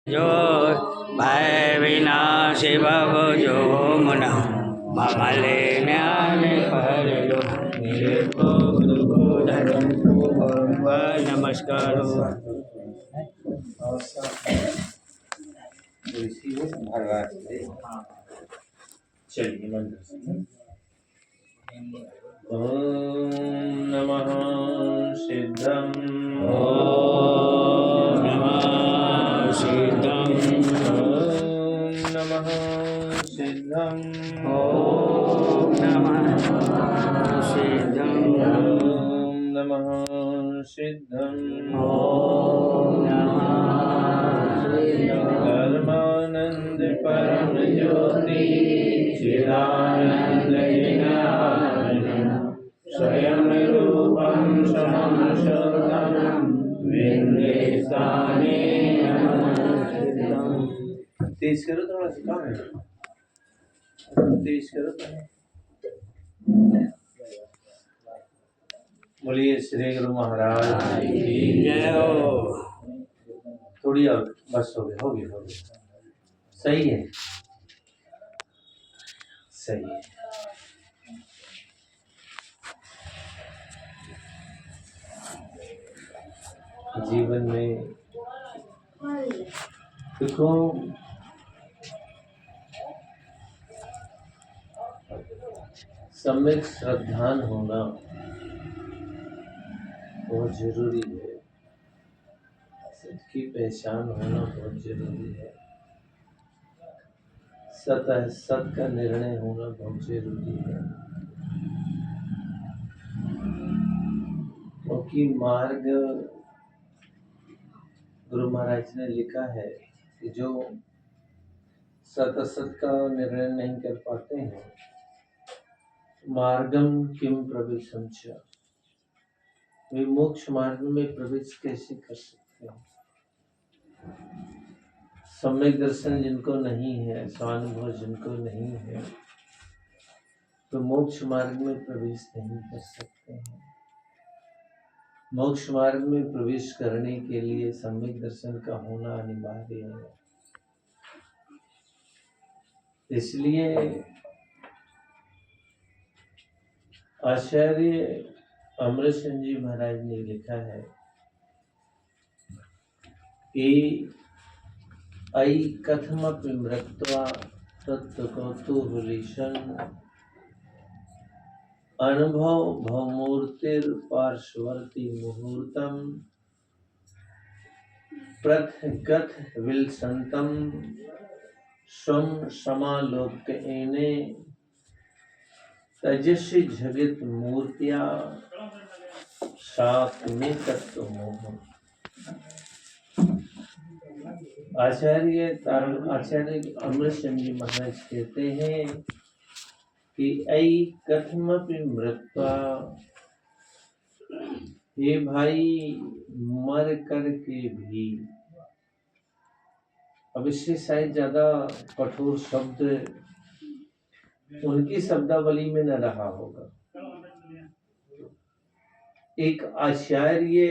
जो भय विनाशी भव जो मुन ममले ज्ञान पर लो मेरे को नमस्कार। चलिए मंत्र से। ओम नमः सिद्धम ओम नमः सिद्धम ओम नमः सिद्धम ओम नमः सिद्धम ओम नमः सिद्धम ओम नमः परमानंद परम ज्योति चिदानंद ज्ञान स्वयं रूपं समं शोधं विन्देशाने नमः। तेज करो थोड़ा सा, काम है तेज करो थोड़ा। बोलिए श्री गुरु महाराज की जय हो। थोड़ी और बस हो गया सही है सही है। जीवन में देखो सम्यक श्रद्धान होना बहुत जरूरी है। सत्य की पहचान होना बहुत जरूरी है। सत का निर्णय होना बहुत जरूरी है। क्योंकि मार्ग गुरु महाराज ने लिखा है कि जो सत असत का निर्णय नहीं कर पाते हैं, मार्गम किम प्रवेशम च, वे मोक्ष मार्ग में प्रवेश कैसे कर सकते हैं। सम्यक दर्शन जिनको नहीं है, स्वानुभव जिनको नहीं है, तो मोक्ष मार्ग में प्रवेश नहीं कर सकते हैं। मोक्ष मार्ग में प्रवेश करने के लिए सम्यक दर्शन का होना अनिवार्य है। इसलिए आचार्य अमृतसर जी महाराज ने लिखा है कि अयि कथमपि मृत्वा तत्व कौतूहलीशन अनुभव भवमूर्तिर पार्श्वर्ती मुहूर्तम प्रथगत विलसंतम स्वम समालोकने तजस्वी जगत मूर्तिया सात में तत्व मोह। आचार्य अमृतसर जी महाराज कहते हैं कि ऐ कथमपि मृत्वा, ये भाई मर कर के भी, अब इससे शायद ज्यादा कठोर शब्द उनकी शब्दावली में न रहा होगा। एक आचार्य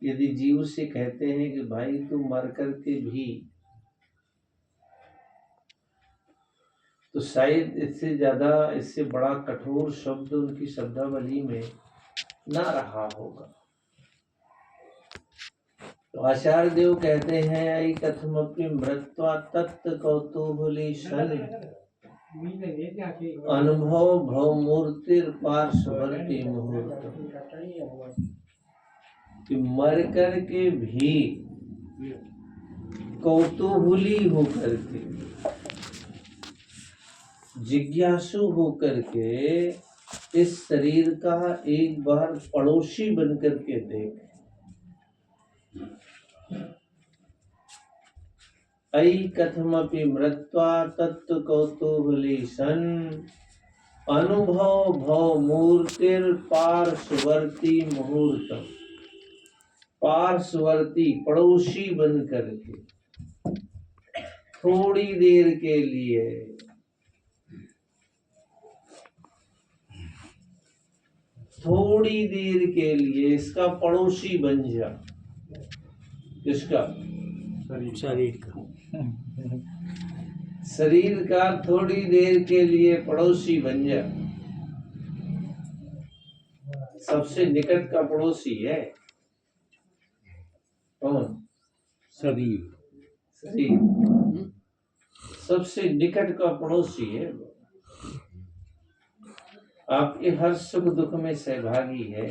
यदि जीव से कहते हैं कि भाई तू मर कर के भी, तो शायद इससे ज्यादा, इससे बड़ा कठोर शब्द उनकी शब्दावली में ना रहा होगा। तो आचार्य देव कहते हैं ऐ कथमपि मृत्वा तत्व कौतूहलीशन अनुभव भवमूर्तिर पार्श्वर्ती मुहूर्त, कि मर कर के भी कौतूहली होकर के, जिज्ञासु होकर के इस शरीर का एक बार पड़ोसी बनकर के देख। ऐ कथमपि मृत्वा तत्व कौतूहलीशन अनुभव भव मूर्तिर पार्श्वर्ती मुहूर्त, पार्श्वर्ती पड़ोसी बन करके थोड़ी देर के लिए, थोड़ी देर के लिए इसका पड़ोसी बन जा। किसका? शरीर का। शरीर का थोड़ी देर के लिए पड़ोसी बन जा। सबसे निकट का पड़ोसी है कौन? शरीर। शरीर सबसे निकट का पड़ोसी है। आपके हर सुख दुख में सहभागी है,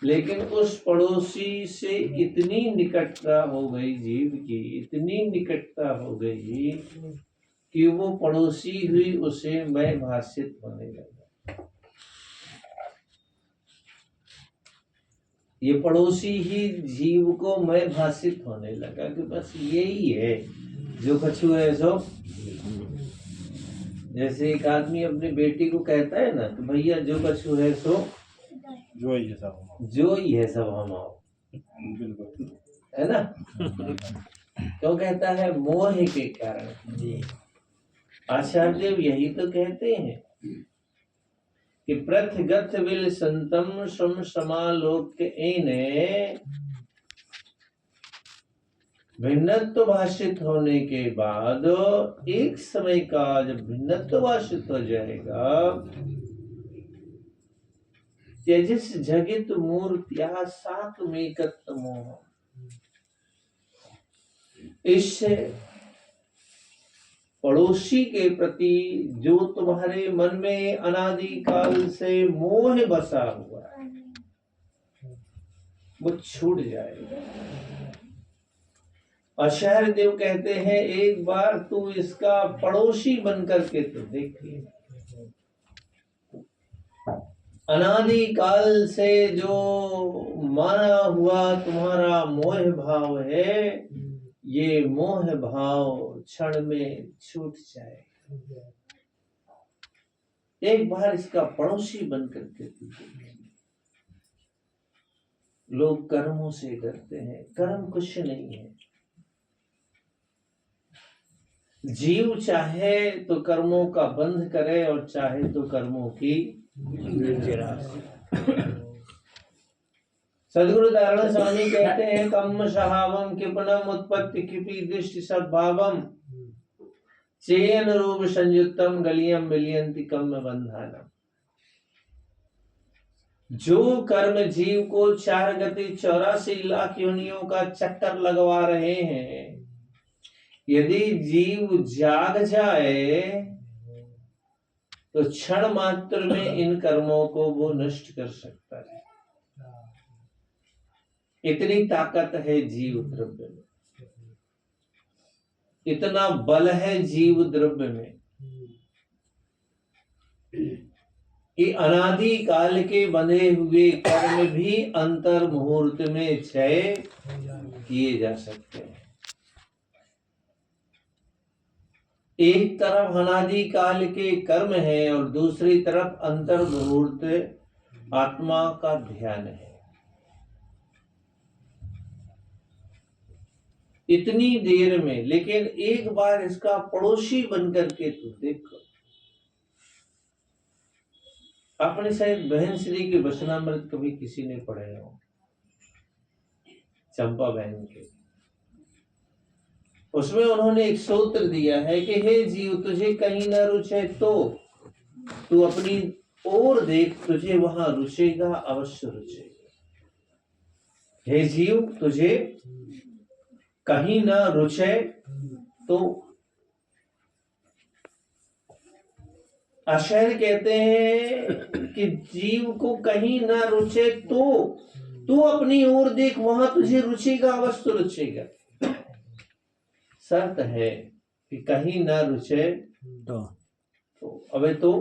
लेकिन उस पड़ोसी से इतनी निकटता हो गई जीव की, इतनी निकटता हो गई कि वो पड़ोसी हुई उसे मैं भाषित होने लगा। ये पड़ोसी ही जीव को मैं भाषित होने लगा कि बस यही है जो कछु है सो। जैसे एक आदमी अपने बेटी को कहता है ना कि भैया जो कछु है सो जो ही है सब, जो ही है सब हम आओ, बिल्कुल है ना। क्यों कहता है? मोह के कारण जी। आचार्य देव यही तो कहते हैं कि प्रथगत विल संतम सम समालोक्य एने, भिन्नत्व भाषित होने के बाद एक समय का जब भिन्नत्व भाषित हो जाएगा, तेजस जगित मूर्त्या साकमेकत्व मोह, इससे पड़ोसी के प्रति जो तुम्हारे मन में अनादिकाल से मोह बसा हुआ है वो छूट जाएगा। आचार्य देव कहते हैं एक बार तू इसका पड़ोसी बन करके तो देखिए, अनादिकाल से जो माना हुआ तुम्हारा मोह भाव है, ये मोह भाव क्षण में छूट जाएगा। एक बार इसका पड़ोसी बन करके लोग कर्मों से डरते हैं, कर्म कुछ नहीं है। जीव चाहे तो कर्मों का बंध करे और चाहे तो कर्मों की सदगुरु दारण स्वामी कहते हैं कम्म सहावम किपनम उत्पत्ति किपि दृष्टि सद्भावम चेयन रूप संयुक्तम गलियम मिलियंति कम्म बंधानम। जो कर्म जीव को 4 गति 84 लाख योनियों का चक्कर लगवा रहे हैं, यदि जीव जाग जाए तो क्षण मात्र में इन कर्मों को वो नष्ट कर सकता है। इतनी ताकत है जीव द्रव्य में, इतना बल है जीव द्रव्य में कि अनादि काल के बंधे हुए कर्म भी अंतर मुहूर्त में क्षय किए जा सकते हैं। एक तरफ अनादि काल के कर्म है और दूसरी तरफ अंतर मुहूर्त आत्मा का ध्यान है। इतनी देर में, लेकिन एक बार इसका पड़ोसी बनकर के तू देखो। आपने शायद बहन श्री के वचनामृत कभी किसी ने पढ़े हो, चंपा बहन के, उसमें उन्होंने एक सूत्र दिया है कि हे जीव तुझे कहीं न रुचे तो तू अपनी ओर देख, तुझे वहां रुचेगा, अवश्य रुचेगा। हे जीव तुझे कहीं न रुचे तो, आचार्य कहते हैं कि जीव को कहीं न रुचे तो तू अपनी ओर देख, वहां तुझे रुचेगा, अवश्य रुचेगा। शर्त है कि कहीं न रुचे तो अबे तो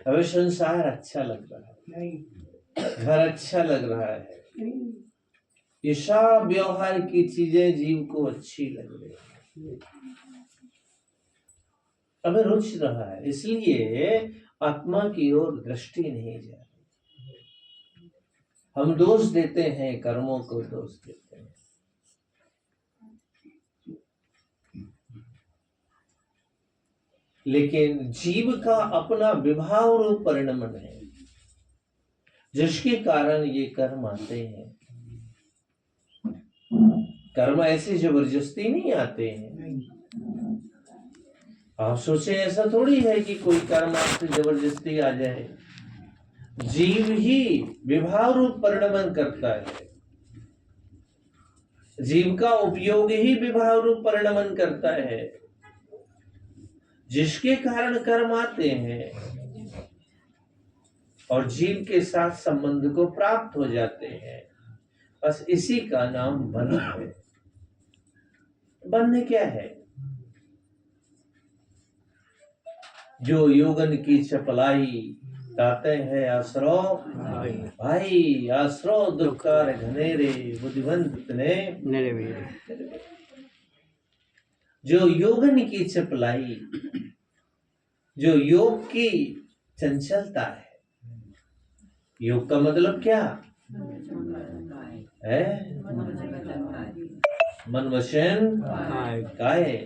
अबे संसार अच्छा लग रहा है, घर अच्छा लग रहा है, ये सब व्यवहार की चीजें जीव को अच्छी लग रही है, अबे रुच रहा है, इसलिए आत्मा की ओर दृष्टि नहीं जा रही। हम दोष देते हैं, कर्मों को दोष देते हैं। लेकिन जीव का अपना विभाव रूप परिणमन है। जिसके कारण ये कर्म आते हैं। कर्म ऐसे जबरदस्ती नहीं आते हैं। आप सोचे ऐसा थोड़ी है कि कोई कर्म आपसे जबरदस्ती आ जाए। जीव ही विभाव रूप परिणमन करता है। जीव का उपयोग ही विभाव रूप परिणमन करता है, जिसके कारण कर्म आते हैं और जीव के साथ संबंध को प्राप्त हो जाते हैं। बस इसी का नाम बंध है। बंध क्या है? जो योगन की चपलाई ताते हैं आश्रो भाई, आश्रो दुखकार घनेरे बुद्धिवंत ने। जो योगन की चपलाई, जो योग की चंचलता है। योग का मतलब क्या है? मन वचन काया।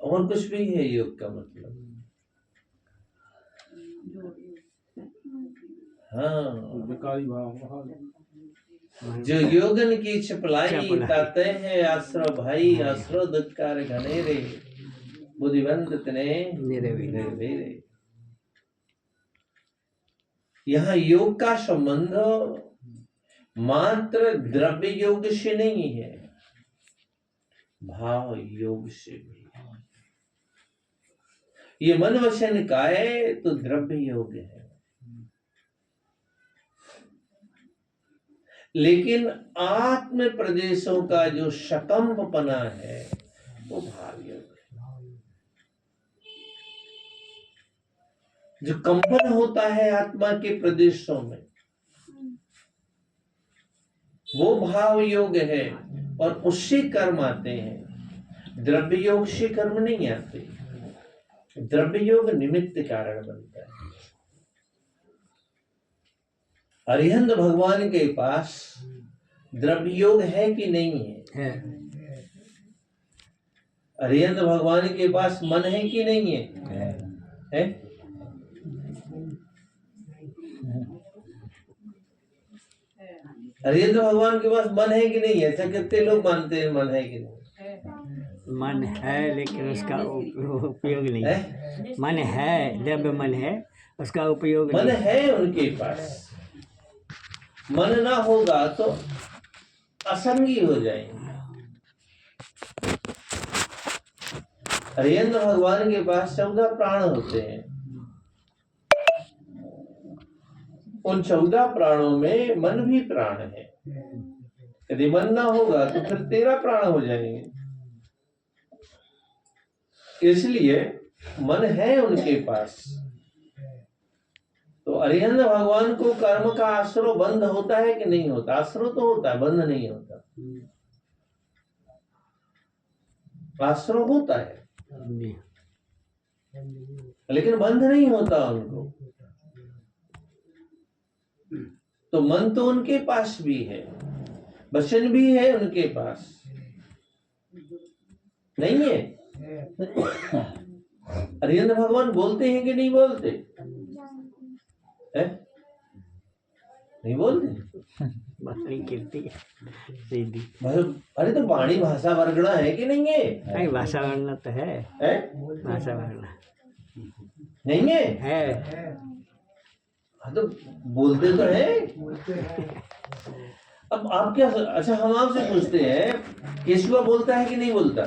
और कुछ भी है योग का मतलब? हाँ, विकारी भाव। जो योगन की चपलाई ताते हैं आश्रव भाई, आश्रव दुखकार घनेरे बुद्धिवंत ने निर्वेरे। यहाँ योग का संबंध मात्र द्रव्य योग से नहीं है, भाव योग से भी। ये मन वचन काया तो द्रव्य योग है, लेकिन आत्म प्रदेशों का जो शकंपना है वो भाव योग है। जो कंपन होता है आत्मा के प्रदेशों में वो भाव योग है, और उससे कर्म आते हैं। द्रव्य योग से कर्म नहीं आते। द्रव्य योग निमित्त कारण बनता है। अरिहंत भगवान के पास द्रव्य योग है कि नहीं है? अरिहंत भगवान के पास मन है कि नहीं है? है? अरिहंत भगवान के पास मन है कि नहीं है? ऐसा कितने लोग मानते हैं मन है कि नहीं? मन है, लेकिन उसका उपयोग नहीं है। मन है, द्रव्य मन है, उसका उपयोग मन नहीं है उनके पास। मन ना होगा तो असंगी हो जाएंगे। हरियंद्र भगवान के पास 14 प्राण होते हैं। उन 14 प्राणों में मन भी प्राण है। यदि मन ना होगा तो फिर 13 प्राण हो जाएंगे। इसलिए मन है उनके पास। तो अरिहंत भगवान को कर्म का आश्रय बंध होता है कि नहीं होता? आश्रय तो होता है, बंध नहीं होता। आश्रय होता है लेकिन बंध नहीं होता उनको। तो मन तो उनके पास भी है, वचन भी है उनके पास, नहीं है? हरिहंत भगवान बोलते हैं कि नहीं बोलते? है? नहीं बोलते? अरे तो वाणी भाषा वर्गणा है कि नहीं है? नहीं, भाषा वर्णना तो है। भाषा वर्णना नहीं है? हाँ तो बोलते तो है। अब आप क्या, अच्छा हम आपसे पूछते हैं, केचुआ बोलता है कि नहीं बोलता?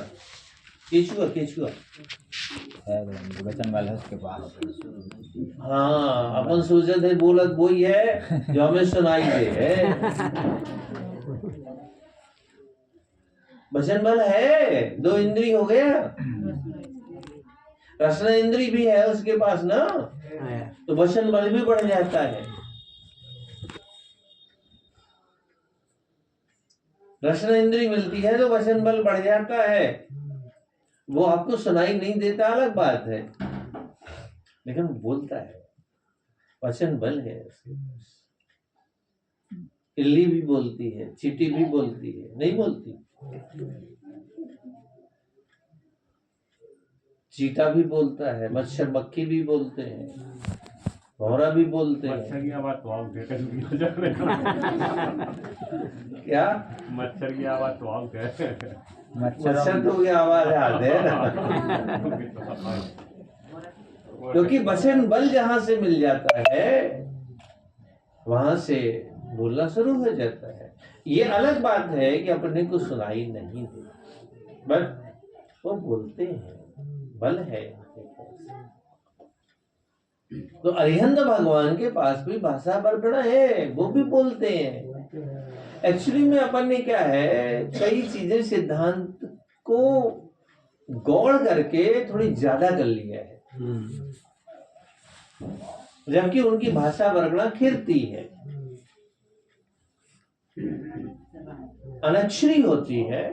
केचुआ वचन वाला है उसके पास। हाँ, अपन सोचे थे बोलत वही है जो हमें सुनाई दे है। वचन बल है, 2 इंद्री हो गया। रसना इंद्री भी है उसके पास ना, तो वचन बल भी बढ़ जाता है। रसना इंद्री मिलती है तो वचन बल बढ़ जाता है। वो आपको सुनाई नहीं देता, अलग बात है, लेकिन बोलता है, वचन बल है। इल्ली भी बोलती है, चींटी भी बोलती है, नहीं बोलती? चीता भी बोलता है, मच्छर मक्खी भी बोलते हैं, भौरा भी बोलते हैं। मच्छर की आवाज तो आउट है कहीं भी जा रहे क्या? मच्छर की आवाज तो आउट है मच्छर तो की आवाज आते है ना, क्योंकि वचन बल जहां से मिल जाता है वहां से बोलना शुरू हो जाता है। ये अलग बात है कि अपने को सुनाई नहीं दे, बट वो बोलते हैं, बल है उनके पास। तो अरिहंत भगवान के पास भी भाषा बरकड़ा है, वो भी बोलते हैं। एक्चुअली में अपन ने क्या है, कई चीजें सिद्धांत को गौड़ करके थोड़ी ज्यादा कर लिया है, जबकि उनकी भाषा बरकड़ा खिरती है, अनक्षरी होती है,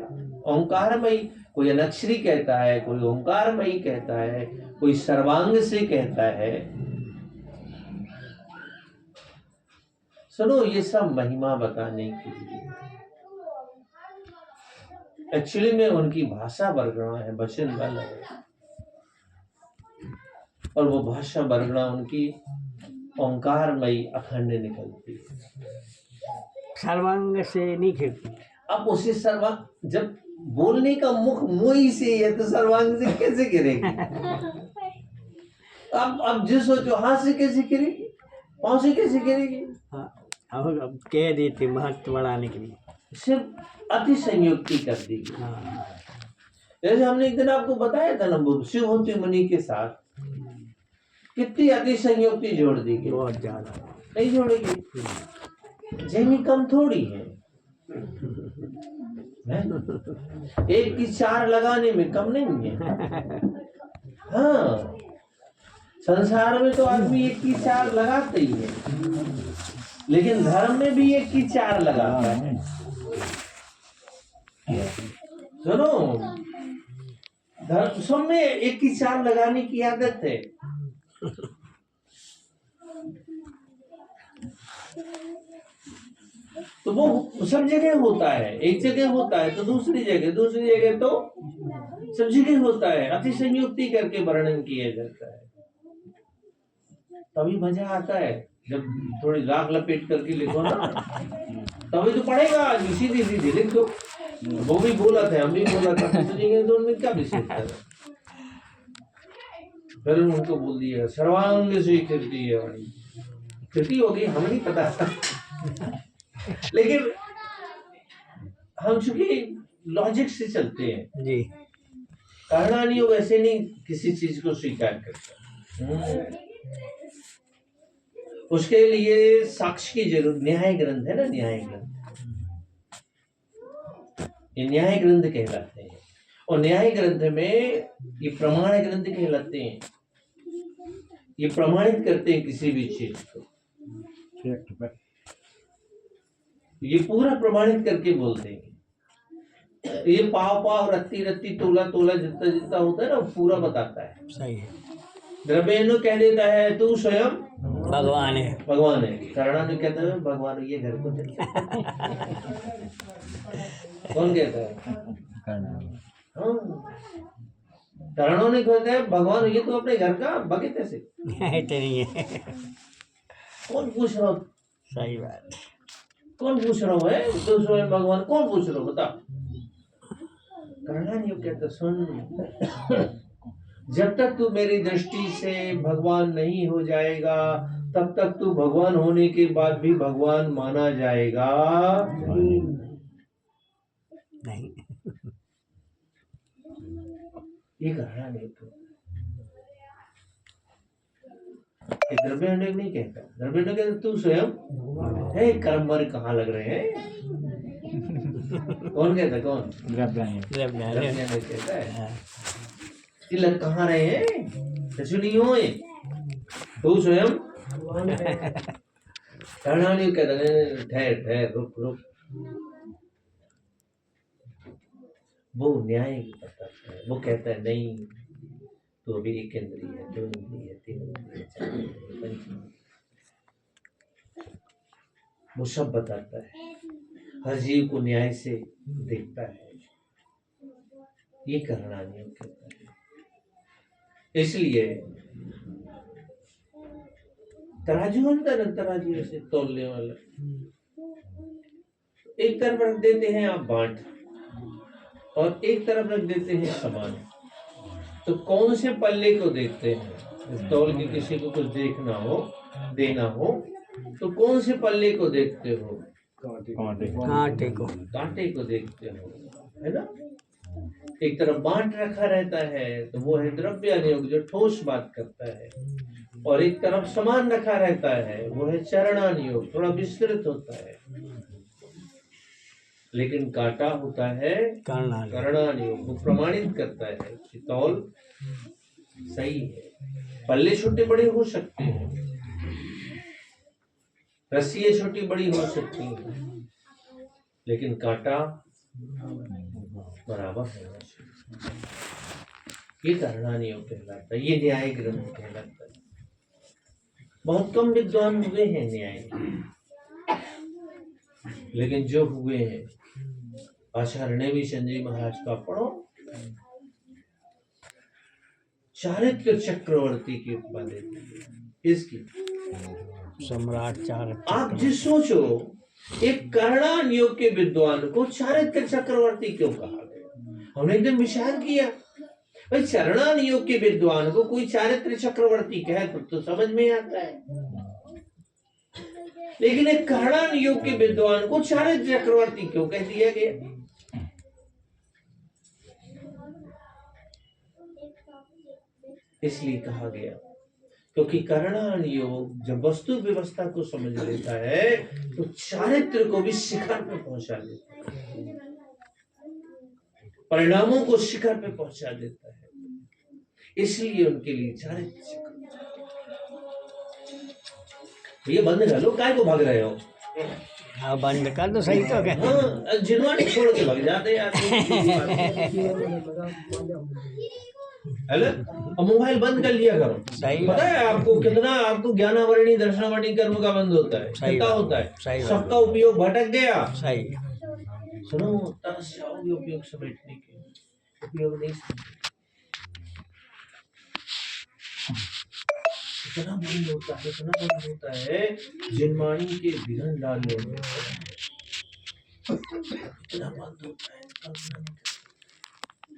ओंकारमयी। कोई अनक्षरी कहता है, कोई ओंकारमयी कहता है, कोई सर्वांग से कहता है। सुनो, ये सब महिमा बताने के लिए। एक्चुअली में उनकी भाषा बरगड़ा है, वचन बल है, और वो भाषा बरगड़ा उनकी ओंकारमयी अखंड निकलती है, सर्वांग से नहीं खिलती। अब उसे सर्वांग, जब बोलने का मुख मोई से है तो सर्वांग से कैसे गिरेगी? अब जो सोचो, हाथ से कैसे गिरेगी, पाँव से कैसे गिरेगी? हाँ, और अब कह देते महत्व बढ़ाने के लिए। सिर्फ अति संयुक्ति कर दी। हाँ, जैसे हमने एक दिन आपको बताया था ना, शिवहोती मुनि के साथ कितनी अति संयुक्ति जोड़ दी गई। बहुत ज्यादा। नहीं जोड़ेगी, जैनी कम थोड़ी है, एक की चार लगाने में कम नहीं है। हाँ, संसार में तो आदमी एक की चार लगाते ही है, लेकिन धर्म में भी एक की चार लगाता है। सुनो, धर्म सब में एक की चार लगाने की आदत है। तो वो सब जगह होता है, एक जगह होता है तो दूसरी जगह तो सब जगह होता है। अति संयुक्ति करके वर्णन किया जाता है, तभी मजा आता है। जब थोड़ी लाख लपेट करके लिखो ना, तभी तो पढ़ेगा। सीधी सीधी लिख दो, वो भी बोला था, हम भी बोला था, तो उनमें क्या विशेष है? फिर उनको बोल दिया सर्वांग से कीर्ति है, कीर्ति होगी हमें नहीं पता लेकिन हम चूंकि लॉजिक से चलते हैं जी, कारणानियों वैसे नहीं किसी चीज को स्वीकार करता। उसके लिए साक्ष्य की जरूरत। न्याय ग्रंथ है ना, न्याय ग्रंथ, ये न्याय ग्रंथ कहलाते हैं, और न्याय ग्रंथ में ये प्रमाण ग्रंथ कहलाते हैं। ये प्रमाणित करते हैं किसी भी चीज को, ये पूरा प्रमाणित करके बोलते हैं। ये पाव पाव, रत्ती रत्ती, तोला तोला, जितना जितना होता है ना, वो पूरा बताता है। सही है। द्रव्यनु कह देता है तू स्वयं भगवान है। भगवान है। करणानु कहता है भगवान ये घर को दे। कौन कहता है? हाँ, करणों ने कहता है भगवान ये तो अपने घर का बगीचे ऐसे। ऐसे नहीं है। कौन पूछ रहा हो? सही बात। कौन पूछ रहा है? तो स्वयं भगवान। कौन पूछ रहा हो बता? करना नहीं कहता, सुन, जब तक तू मेरी दृष्टि से भगवान नहीं हो जाएगा तब तक तू भगवान होने के बाद भी भगवान माना जाएगा नहीं। ये कहना नहीं। तो द्रव्य नहीं कहता, द्रव्य कहता तू स्वयं है। कर्म मर कहाँ लग रहे हैं? कौन कहता? कौन? द्रव्य कहता है तिलक कहाँ रहे हैं? नहीं हो तू स्वयं कहना नहीं कहता। ठहर ठहर, रुक रुक। वो न्याय बताता है, वो कहता है नहीं, तो अभी एक इंद्रिय है, दो इंद्रिय है, तीन इंद्रिय है, चार इंद्रिय, पंच। वो सब बताता है, हर जीव को न्याय से देखता है। ये करना नहीं कहता है। इसलिए तराजू होता है ना, तराजू ऐसे तोलने वाला, एक तरफ रख देते हैं आप बांट और एक तरफ रख देते हैं सामान, तो कौन से पल्ले को देखते हैं? तौल के किसी को कुछ देखना हो, देना हो, तो कौन से पल्ले को देखते हो? कांटे को। कांटे को देखते हो, है ना। एक तरफ बांट रखा रहता है तो वो है द्रव्य नियोग, जो ठोस बात करता है, और एक तरफ समान रखा रहता है वो है चरणानियोग, थोड़ा विस्तृत होता है। लेकिन कांटा होता है करणानियोग, वो प्रमाणित करता है कि तौल सही है। पल्ले छोटे बड़े हो सकते हैं, रस्सियां छोटी बड़ी हो सकती हैं, लेकिन कांटा बराबर होना चाहिए। ये करणानियोग कहलाता है, ये न्याय ग्रंथ कहलाता है। बहुत कम विद्वान हुए हैं न्याय, लेकिन जो हुए हैं, आचार्य भी संजय महाराज का पढ़ो, चाणक्य चक्रवर्ती की उपमा देते हैं। इसकी सम्राट चाणक्य। आप जिस सोचो, एक करणानियोग के विद्वान को चाणक्य चक्रवर्ती क्यों कहा गया? हमने एकदम विचार किया, भाई चरणानियोग के विद्वान को कोई चाणक्य चक्रवर्ती कहे तो समझ में आता है, लेकिन एक करणानियोग के विद्वान को चाणक्य चक्रवर्ती क्यों कह दिया गया? इसलिए कहा गया क्योंकि करणानियोग जब वस्तु व्यवस्था को समझ लेता है तो चारित्र को भी शिखर पे पहुंचा देता है, परिणामों को शिखर पे पहुंचा देता है। इसलिए उनके लिए चारित्र। ये बंद कर लो, काय को भाग रहे हो? हाँ बंद कर दो, सही तो क्या। हाँ, जिनवानी छोड़ के भाग जाते यार। हेलो, अब मोबाइल बंद कर लिया करो। सही पता है आपको कितना, आपको ज्ञानावरणी दर्शनावरणी कर्म का बंद होता है, कितना होता है? सबका उपयोग भटक गया। सही। सुनो, तरस जाओगे उपयोग समेटने के, उपयोग नहीं इतना बंद होता है, इतना बंद होता है, जिनवाणी के विघन डालने में इतना बंद होता है।